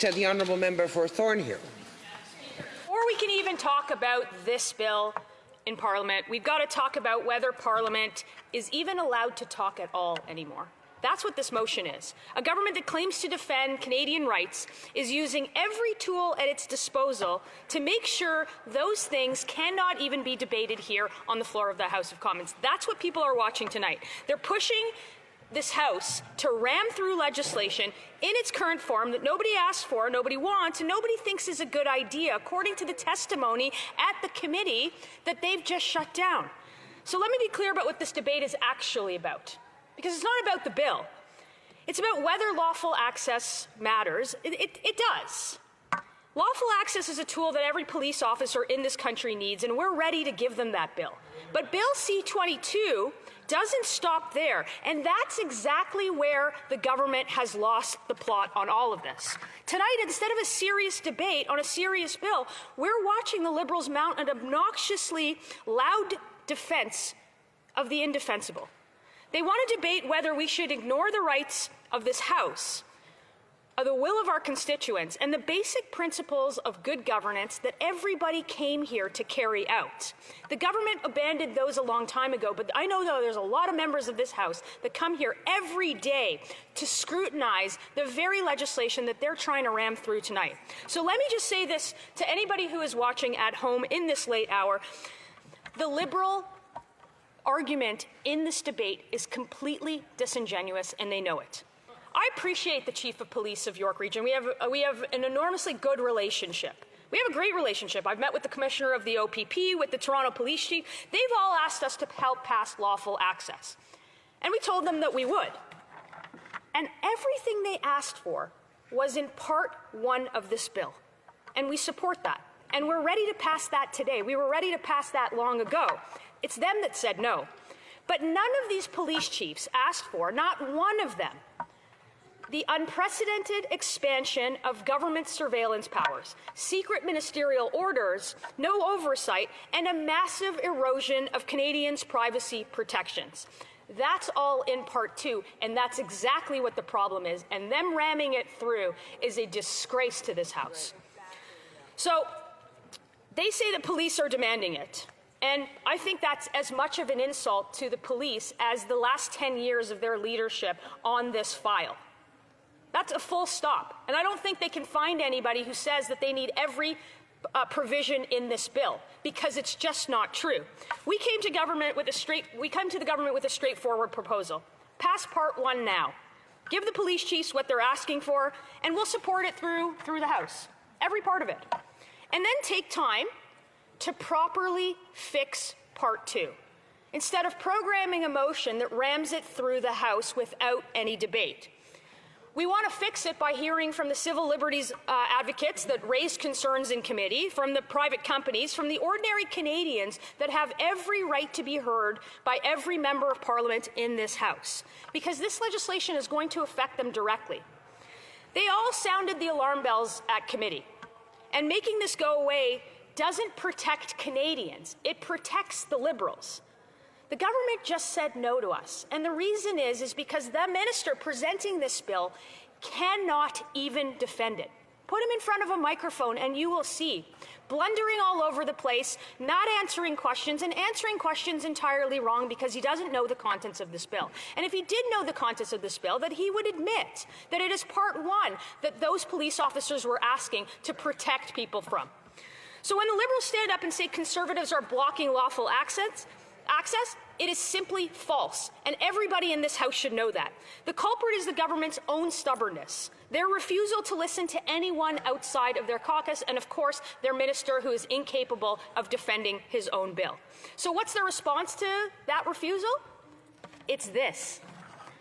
To the honourable member for Thornhill. Before we can even talk about this bill in Parliament, we've got to talk about whether Parliament is even allowed to talk at all anymore. That's what this motion is. A government that claims to defend Canadian rights is using every tool at its disposal to make sure those things cannot even be debated here on the floor of the House of Commons. That's what people are watching tonight. They're pushing this House to ram through legislation in its current form that nobody asked for, nobody wants, and nobody thinks is a good idea, according to the testimony at the committee that they've just shut down. So let me be clear about what this debate is actually about. Because it's not about the bill. It's about whether lawful access matters. It does. Lawful access is a tool that every police officer in this country needs, and we're ready to give them that bill. But Bill C-22 doesn't stop there, and that's exactly where the government has lost the plot on all of this. Tonight, instead of a serious debate on a serious bill, we're watching the Liberals mount an obnoxiously loud defense of the indefensible. They want to debate whether we should ignore the rights of this House, of the will of our constituents, and the basic principles of good governance that everybody came here to carry out. The government abandoned those a long time ago, but I know that there's a lot of members of this House that come here every day to scrutinize the very legislation that they're trying to ram through tonight. So let me just say this to anybody who is watching at home in this late hour. The Liberal argument in this debate is completely disingenuous, and they know it. I appreciate the Chief of Police of York Region. We have an enormously good relationship. We have a great relationship. I've met with the Commissioner of the OPP, with the Toronto Police Chief. They've all asked us to help pass lawful access. And we told them that we would. And everything they asked for was in Part 1 of this bill. And we support that. And we're ready to pass that today. We were ready to pass that long ago. It's them that said no. But none of these police chiefs asked for, not one of them, the unprecedented expansion of government surveillance powers, secret ministerial orders, no oversight, and a massive erosion of Canadians' privacy protections. That's all in Part 2, and that's exactly what the problem is. And them ramming it through is a disgrace to this House. So they say that police are demanding it. And I think that's as much of an insult to the police as the last 10 years of their leadership on this file. That's a full stop. And I don't think they can find anybody who says that they need every provision in this bill, because it's just not true. We came to the government with a straightforward proposal. Pass Part 1 now. Give the police chiefs what they're asking for, and we'll support it through the House. Every part of it. And then take time to properly fix Part 2, instead of programming a motion that rams it through the House without any debate. We want to fix it by hearing from the civil liberties advocates that raised concerns in committee, from the private companies, from the ordinary Canadians that have every right to be heard by every member of Parliament in this House, because this legislation is going to affect them directly. They all sounded the alarm bells at committee, and making this go away doesn't protect Canadians. It protects the Liberals. The government just said no to us. And the reason is because the minister presenting this bill cannot even defend it. Put him in front of a microphone and you will see. Blundering all over the place, not answering questions, and answering questions entirely wrong because he doesn't know the contents of this bill. And if he did know the contents of this bill, that he would admit that it is Part 1 that those police officers were asking to protect people from. So when the Liberals stand up and say Conservatives are blocking lawful access, it is simply false, and everybody in this House should know that. The culprit is the government's own stubbornness, their refusal to listen to anyone outside of their caucus, and of course, their minister who is incapable of defending his own bill. So what's the response to that refusal? It's this: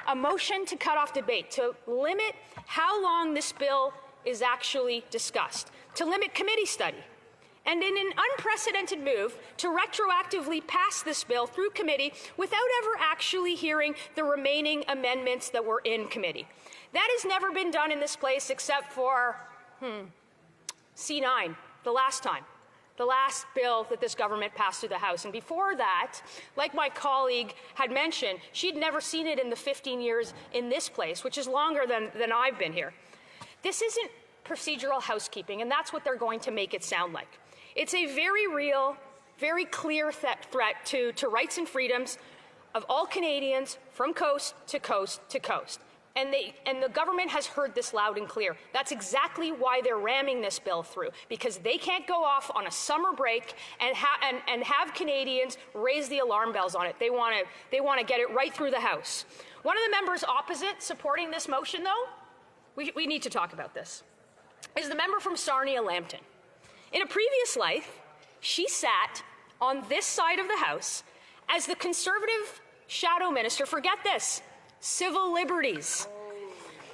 a motion to cut off debate, to limit how long this bill is actually discussed, to limit committee study, and in an unprecedented move to retroactively pass this bill through committee without ever actually hearing the remaining amendments that were in committee. That has never been done in this place except for C9, the last time. The last bill that this government passed through the House. And before that, like my colleague had mentioned, she'd never seen it in the 15 years in this place, which is longer than I've been here. This isn't procedural housekeeping, and that's what they're going to make it sound like. It's a very real, very clear threat to rights and freedoms of all Canadians from coast to coast to coast. And the government has heard this loud and clear. That's exactly why they're ramming this bill through, because they can't go off on a summer break and have Canadians raise the alarm bells on it. They want to get it right through the House. One of the members opposite supporting this motion, though, we need to talk about this, is the member from Sarnia-Lambton. In a previous life, she sat on this side of the House as the Conservative shadow minister, forget this, civil liberties.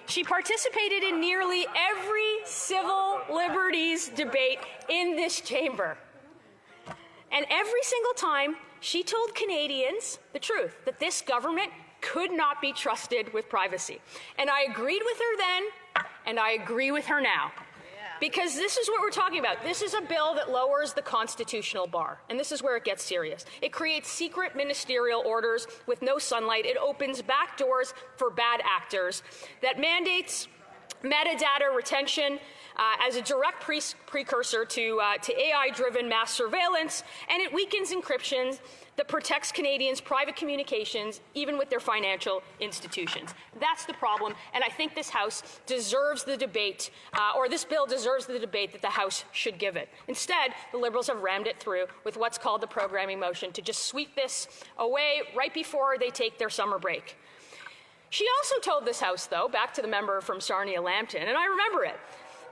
She participated in nearly every civil liberties debate in this chamber. And every single time, she told Canadians the truth, that this government could not be trusted with privacy. And I agreed with her then, and I agree with her now. Because this is what we're talking about. This is a bill that lowers the constitutional bar, and this is where it gets serious. It creates secret ministerial orders with no sunlight. It opens back doors for bad actors, that mandates metadata retention as a direct precursor to AI-driven mass surveillance, and it weakens encryption that protects Canadians' private communications, even with their financial institutions. That's the problem, and I think this House deserves the debate, or this bill deserves the debate that the House should give it. Instead, the Liberals have rammed it through with what's called the programming motion to just sweep this away right before they take their summer break. She also told this House, though, back to the member from Sarnia-Lambton, and I remember it,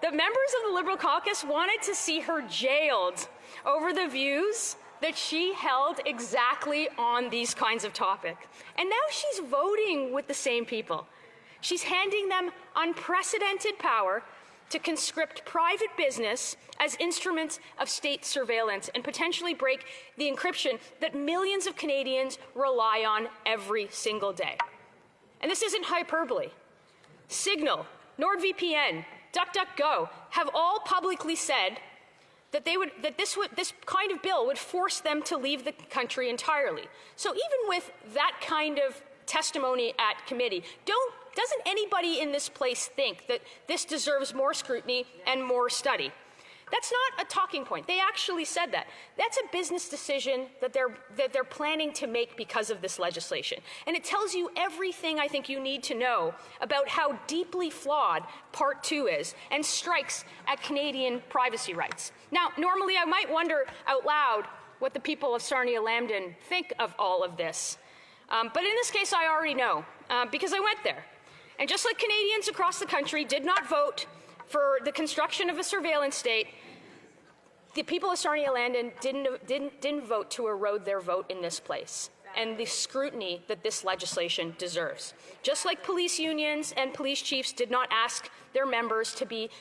that members of the Liberal caucus wanted to see her jailed over the views that she held exactly on these kinds of topics. And now she's voting with the same people. She's handing them unprecedented power to conscript private business as instruments of state surveillance and potentially break the encryption that millions of Canadians rely on every single day. And this isn't hyperbole. Signal, NordVPN, DuckDuckGo have all publicly said that this kind of bill would force them to leave the country entirely. So even with that kind of testimony at committee, doesn't anybody in this place think that this deserves more scrutiny and more study? That's not a talking point. They actually said that. That's a business decision that they're planning to make because of this legislation. And it tells you everything I think you need to know about how deeply flawed Part 2 is and strikes at Canadian privacy rights. Now, normally I might wonder out loud what the people of Sarnia-Lambton think of all of this. But in this case, I already know, because I went there. And just like Canadians across the country did not vote for the construction of a surveillance state, the people of Sarnia-Lambton didn't vote to erode their vote in this place and the scrutiny that this legislation deserves. Just like police unions and police chiefs did not ask their members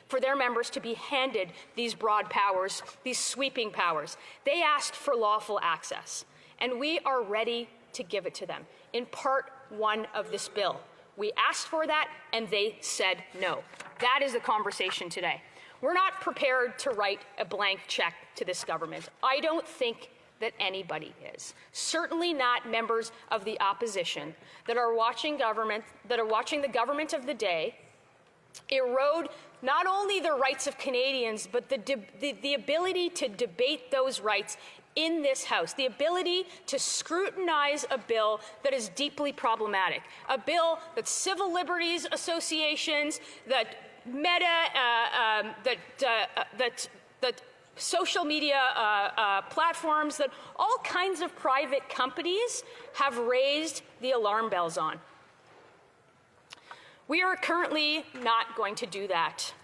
for their members to be handed these broad powers, these sweeping powers. They asked for lawful access, and we are ready to give it to them. In Part 1 of this bill, we asked for that, and they said no. That is the conversation today. We're not prepared to write a blank check to this government. I don't think that anybody is. Certainly not members of the opposition that are watching the government of the day erode not only the rights of Canadians, but the ability to debate those rights in this House, the ability to scrutinize a bill that is deeply problematic, a bill that civil liberties associations, that that social media platforms, that all kinds of private companies have raised the alarm bells on. We are currently not going to do that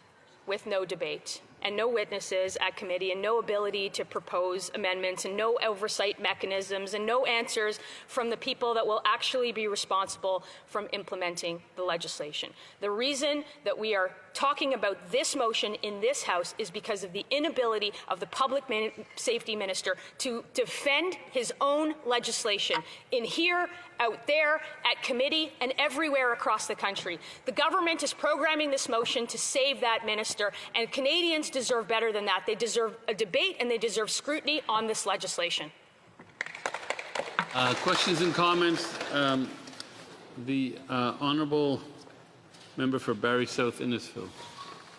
with no debate and no witnesses at committee and no ability to propose amendments and no oversight mechanisms and no answers from the people that will actually be responsible from implementing the legislation. The reason that we are talking about this motion in this House is because of the inability of the public safety minister to defend his own legislation in here, out there, at committee, and everywhere across the country. The government is programming this motion to save that minister, and Canadians deserve better than that. They deserve a debate and they deserve scrutiny on this legislation. Questions and comments? The honourable member for Barrie South Innisfil.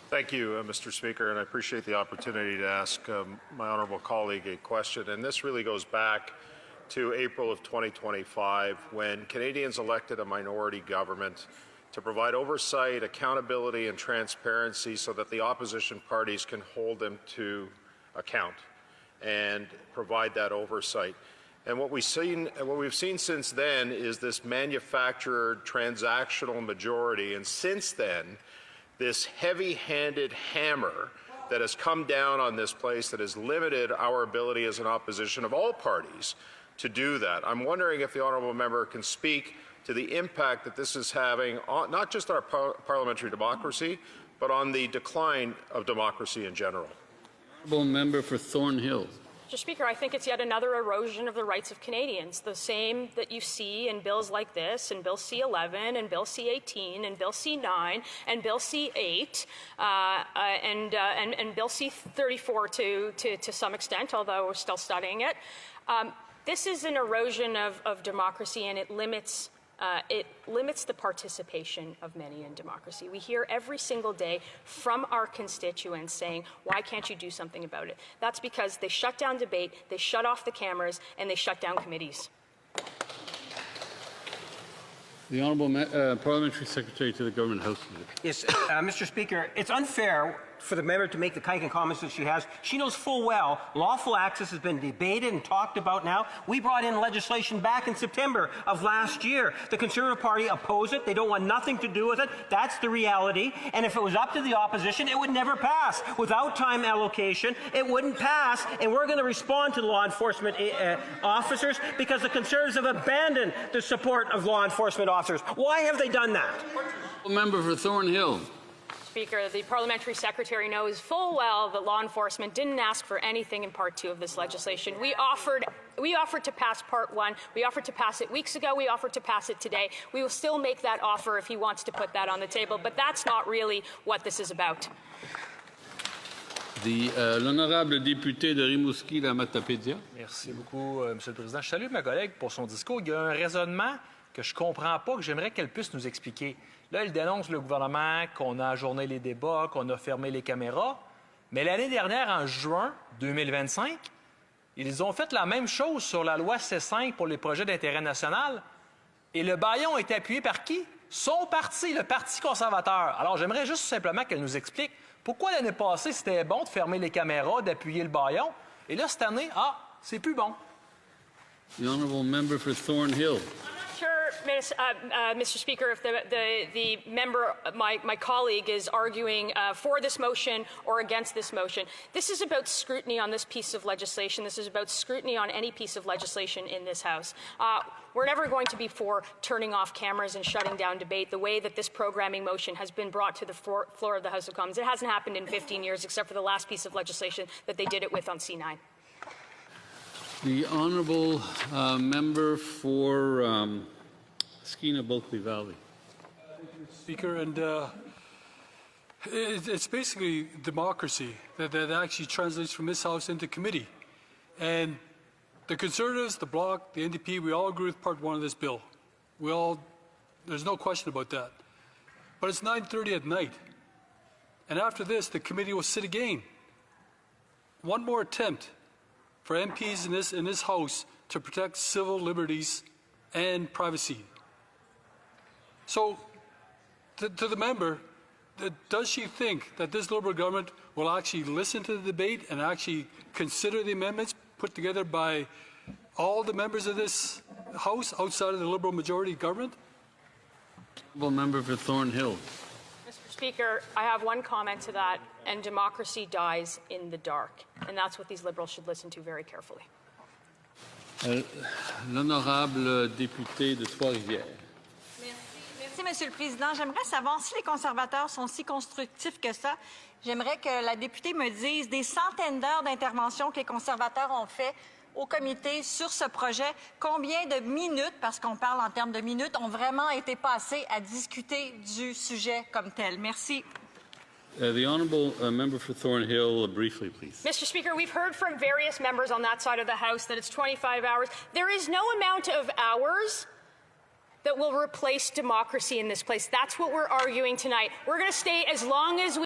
Thank you, Mr. Speaker, and I appreciate the opportunity to ask my honourable colleague a question. And this really goes back to April of 2025, when Canadians elected a minority government to provide oversight, accountability, and transparency so that the opposition parties can hold them to account and provide that oversight. And what we've seen since then is this manufactured transactional majority, and since then, this heavy-handed hammer that has come down on this place that has limited our ability as an opposition of all parties to do that. I'm wondering if the honourable member can speak to the impact that this is having on not just our parliamentary democracy, but on the decline of democracy in general. Honourable member for Thornhill. Mr. Speaker, I think it's yet another erosion of the rights of Canadians, the same that you see in bills like this, and Bill C-11, and Bill C-18, and Bill C-9, and Bill C-8, and Bill C-34 to some extent, although we're still studying it. This is an erosion of democracy, and it limits the participation of many in democracy. We hear every single day from our constituents saying, why can't you do something about it? That's because they shut down debate, they shut off the cameras, and they shut down committees. The Honourable Parliamentary Secretary to the Government House. Yes, Mr. Speaker, it's unfair for the member to make the kind of comments that she has. She knows full well lawful access has been debated and talked about now. We brought in legislation back in September of last year. The Conservative Party opposed it. They don't want nothing to do with it. That's the reality. And if it was up to the opposition, it would never pass. Without time allocation, it wouldn't pass. And we're going to respond to the law enforcement officers because the Conservatives have abandoned the support of law enforcement officers. Why have they done that? Member for Thornhill. Speaker, the parliamentary secretary knows full well that law enforcement didn't ask for anything in Part 2 of this legislation. We offered to pass Part 1. We offered to pass it weeks ago. We offered to pass it today. We will still make that offer if he wants to put that on the table, but that's not really what this is about. L'honorable député de Rimouski, la Matapédia. Merci beaucoup, Monsieur le Président. Je salue ma collègue pour son discours. Il y a un raisonnement que je ne comprends pas, que j'aimerais qu'elle puisse nous expliquer. Là, elle dénonce le gouvernement, qu'on a ajourné les débats, qu'on a fermé les caméras. Mais l'année dernière, en juin 2025, ils ont fait la même chose sur la loi C5 pour les projets d'intérêt national. Et le bâillon est appuyé par qui? Son parti, le Parti conservateur. Alors, j'aimerais juste simplement qu'elle nous explique pourquoi l'année passée, c'était bon de fermer les caméras, d'appuyer le bâillon. Et là, cette année, c'est plus bon. The Honourable Member for Thornhill. Sure, Mr. Speaker, if the member, my colleague, is arguing for this motion or against this motion. This is about scrutiny on this piece of legislation. This is about scrutiny on any piece of legislation in this House. We're never going to be for turning off cameras and shutting down debate the way that this programming motion has been brought to the floor of the House of Commons. It hasn't happened in 15 years, except for the last piece of legislation that they did it with on C9. The Honourable Member for Skeena Bulkley Valley. Speaker, and it's basically democracy that actually translates from this House into committee. And the Conservatives, the Bloc, the NDP, we all agree with Part 1 of this bill. There's no question about that. But it's 9:30 at night. And after this, the committee will sit again. One more attempt for MPs in this House to protect civil liberties and privacy. So, to the member, does she think that this Liberal government will actually listen to the debate and actually consider the amendments put together by all the members of this House outside of the Liberal majority government? Honourable Member for Thornhill. Mr. Speaker, I have one comment to that, and democracy dies in the dark. And that's what these Liberals should listen to very carefully. L'honorable député de Trois-Rivières. Merci, Monsieur le Président. J'aimerais savoir si les conservateurs sont si constructifs que ça. J'aimerais que la députée me dise des centaines d'heures d'intervention que les conservateurs ont fait au comité sur ce projet. Combien de minutes, parce qu'on parle en termes de minutes, ont vraiment été passées à discuter du sujet comme tel? Merci. The Honourable Member for Thornhill, briefly, please. Mr. Speaker, we've heard from various members on that side of the House that it's 25 hours. There is no amount of hours that will replace democracy in this place. That's what we're arguing tonight. We're going to stay as long as we